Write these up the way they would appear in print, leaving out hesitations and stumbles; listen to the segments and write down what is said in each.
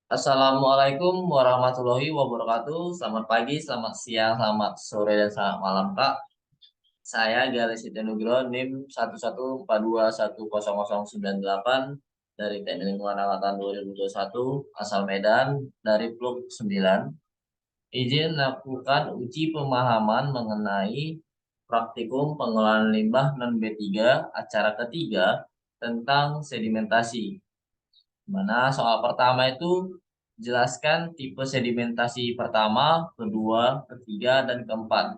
Assalamualaikum warahmatullahi wabarakatuh. Selamat pagi, selamat siang, selamat sore, dan selamat malam, Kak. Saya Galis Nugroho, NIM 114210098 dari Teknik Lingkungan Angkatan 2021, asal Medan, dari Pluk 9. Izin lakukan uji pemahaman mengenai praktikum pengolahan limbah non B3, acara ketiga tentang sedimentasi. Mana soal pertama itu jelaskan tipe sedimentasi pertama, kedua, ketiga, dan keempat.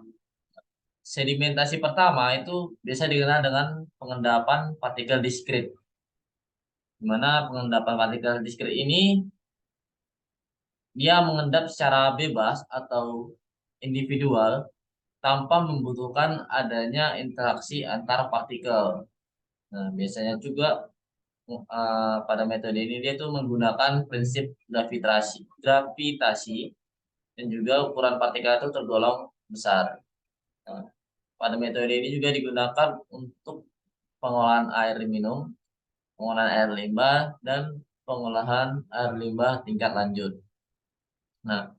Sedimentasi pertama itu biasa dikenal dengan pengendapan partikel diskrit. Di mana pengendapan partikel diskrit ini dia mengendap secara bebas atau individual tanpa membutuhkan adanya interaksi antar partikel. Nah, biasanya juga pada metode ini dia tuh menggunakan prinsip gravitasi dan juga ukuran partikel itu tergolong besar. Nah, pada metode ini juga digunakan untuk pengolahan air minum, pengolahan air limbah, dan pengolahan air limbah tingkat lanjut. Nah,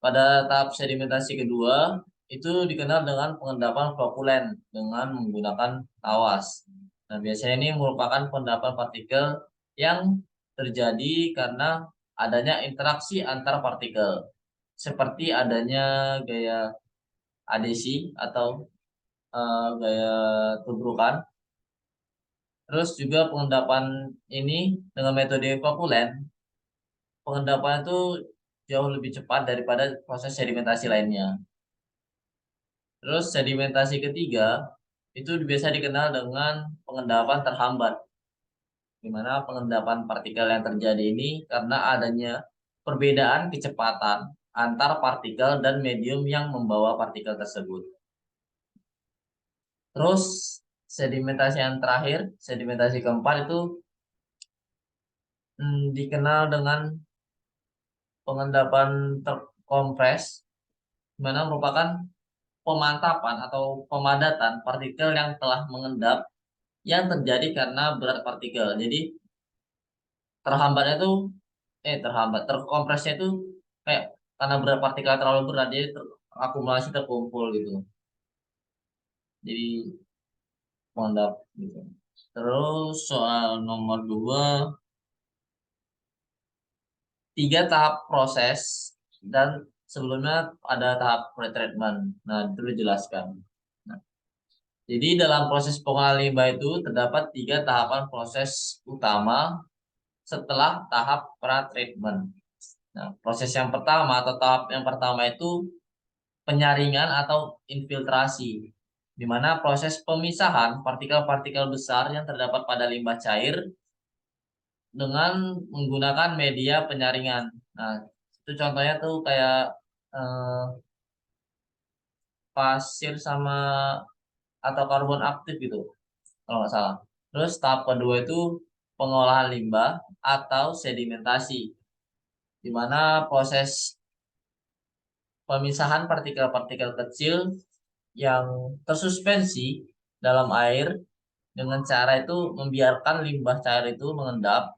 pada tahap sedimentasi kedua itu dikenal dengan pengendapan flokulen dengan menggunakan tawas. Nah, biasanya ini merupakan pengendapan partikel yang terjadi karena adanya interaksi antar partikel, seperti adanya gaya adesi atau gaya tubrukan. Terus juga pengendapan ini dengan metode flokulen, pengendapan itu jauh lebih cepat daripada proses sedimentasi lainnya. Terus sedimentasi ketiga itu biasa dikenal dengan pengendapan terhambat, di mana pengendapan partikel yang terjadi ini karena adanya perbedaan kecepatan antar partikel dan medium yang membawa partikel tersebut. Terus sedimentasi yang terakhir, sedimentasi keempat itu dikenal dengan pengendapan terkompres, di mana merupakan pemantapan atau pemadatan partikel yang telah mengendap yang terjadi karena berat partikel. Jadi terhambatnya itu terkompresnya itu kayak karena berat partikel terlalu berat, jadi akumulasi terkumpul gitu. Jadi mengendap gitu. Terus soal nomor dua, tiga tahap proses dan sebelumnya ada tahap pretreatment. Nah, itu dijelaskan. Nah, jadi dalam proses pengolahan limbah itu terdapat tiga tahapan proses utama setelah tahap pretreatment. Nah, proses yang pertama atau tahap yang pertama itu penyaringan atau infiltrasi, di mana proses pemisahan partikel-partikel besar yang terdapat pada limbah cair dengan menggunakan media penyaringan. Nah, itu contohnya tuh kayak eh, pasir sama atau karbon aktif gitu, kalau nggak salah. Terus tahap kedua itu pengolahan limbah atau sedimentasi, di mana proses pemisahan partikel-partikel kecil yang tersuspensi dalam air dengan cara itu membiarkan limbah cair itu mengendap.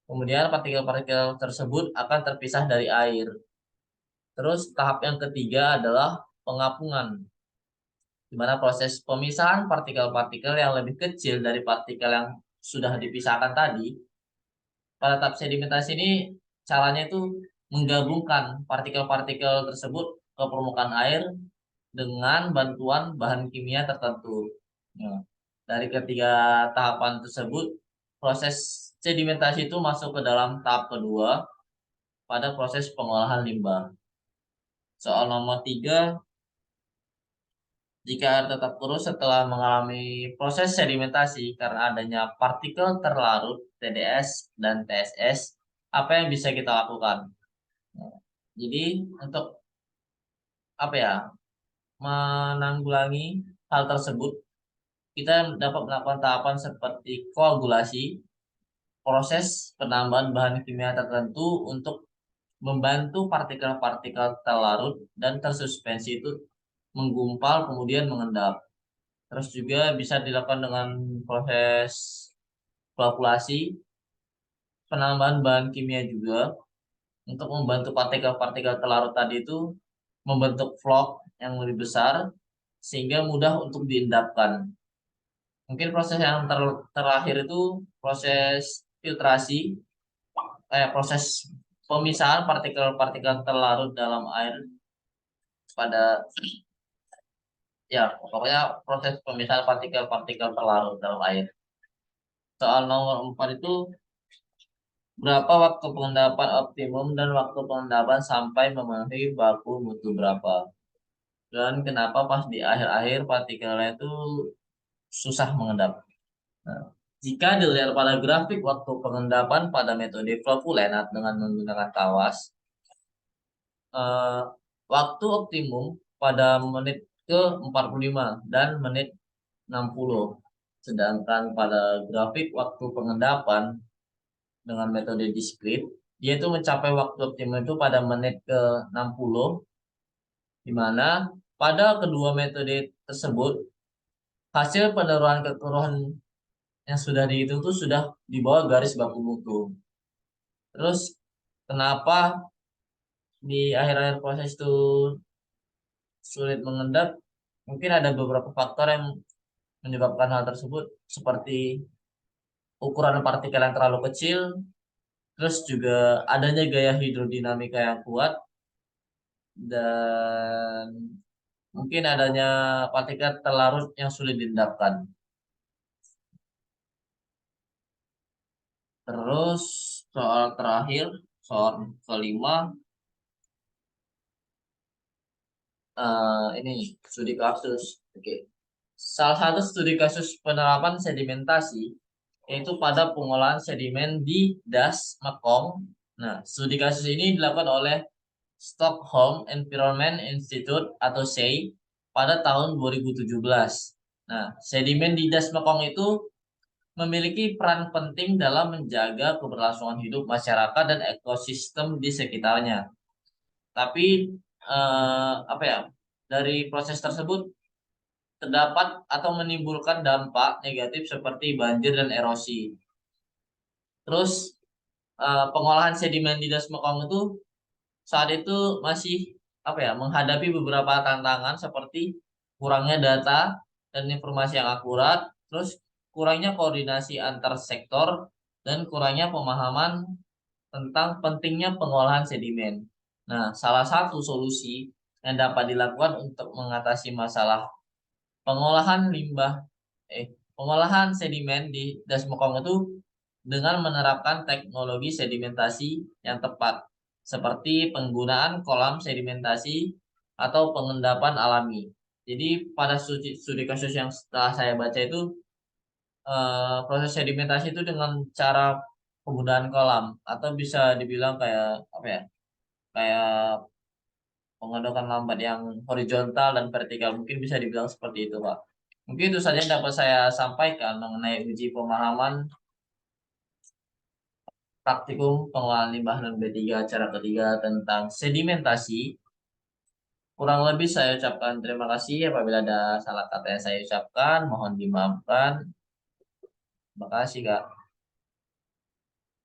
Kemudian partikel-partikel tersebut akan terpisah dari air. Terus tahap yang ketiga adalah pengapungan, di mana proses pemisahan partikel-partikel yang lebih kecil dari partikel yang sudah dipisahkan tadi. Pada tahap sedimentasi ini caranya itu menggabungkan partikel-partikel tersebut ke permukaan air dengan bantuan bahan kimia tertentu. Nah, dari ketiga tahapan tersebut, proses sedimentasi itu masuk ke dalam tahap kedua pada proses pengolahan limbah. Soal nomor tiga, jika air tetap kurus setelah mengalami proses sedimentasi karena adanya partikel terlarut TDS dan TSS, apa yang bisa kita lakukan? Nah, jadi untuk apa ya, menanggulangi hal tersebut, kita dapat melakukan tahapan seperti koagulasi, proses penambahan bahan kimia tertentu untuk membantu partikel-partikel terlarut dan tersuspensi itu menggumpal kemudian mengendap. Terus juga bisa dilakukan dengan proses flockulasi, penambahan bahan kimia juga, untuk membantu partikel-partikel terlarut tadi itu membentuk vlog yang lebih besar sehingga mudah untuk diendapkan. Mungkin proses yang terakhir itu proses filtrasi, proses pemisahan partikel-partikel terlarut dalam air pada, ya pokoknya proses pemisahan partikel-partikel terlarut dalam air. Soal nomor 4 itu berapa waktu pengendapan optimum dan waktu pengendapan sampai memenuhi baku mutu berapa. Dan kenapa pas di akhir-akhir partikelnya itu susah mengendap. Nah, jika dilihat pada grafik waktu pengendapan pada metode flocculant dengan menggunakan tawas, eh, waktu optimum pada menit ke 45 dan menit 60. Sedangkan pada grafik waktu pengendapan dengan metode diskrit, dia itu mencapai waktu optimum itu pada menit ke 60, di mana pada kedua metode tersebut hasil penurunan kekeruhan yang sudah dihitung itu sudah di bawah garis baku mutu. Terus kenapa di akhir-akhir proses itu sulit mengendap? Mungkin ada beberapa faktor yang menyebabkan hal tersebut, seperti ukuran partikel yang terlalu kecil, terus juga adanya gaya hidrodinamika yang kuat, dan mungkin adanya partikel terlarut yang sulit diendapkan. Terus soal terakhir, soal kelima, ini studi kasus. Oke. Salah satu studi kasus penerapan sedimentasi yaitu pada pengolahan sedimen di Das Mekong. Nah, studi kasus ini dilakukan oleh Stockholm Environment Institute atau SEI pada tahun 2017. Nah, sedimen di Das Mekong itu memiliki peran penting dalam menjaga keberlangsungan hidup masyarakat dan ekosistem di sekitarnya. Tapi apa ya? Dari proses tersebut terdapat atau menimbulkan dampak negatif seperti banjir dan erosi. Terus pengolahan sedimen di Das Mekong itu saat itu masih apa ya, menghadapi beberapa tantangan seperti kurangnya data dan informasi yang akurat, terus kurangnya koordinasi antar sektor dan kurangnya pemahaman tentang pentingnya pengolahan sedimen. Nah, salah satu solusi yang dapat dilakukan untuk mengatasi masalah pengolahan limbah pengolahan sedimen di Das Mekong itu dengan menerapkan teknologi sedimentasi yang tepat, seperti penggunaan kolam sedimentasi atau pengendapan alami. Jadi pada studi kasus yang setelah saya baca itu, proses sedimentasi itu dengan cara penggunaan kolam, atau bisa dibilang kayak apa ya, kayak pengodokan lambat yang horizontal dan vertikal, mungkin bisa dibilang seperti itu, Pak. Mungkin itu saja yang dapat saya sampaikan mengenai uji pemahaman praktikum pengolahan limbah non B3 cara ketiga tentang sedimentasi. Kurang lebih saya ucapkan terima kasih. Apabila ada salah kata yang saya ucapkan, mohon dimaafkan. Terima kasih, Kak.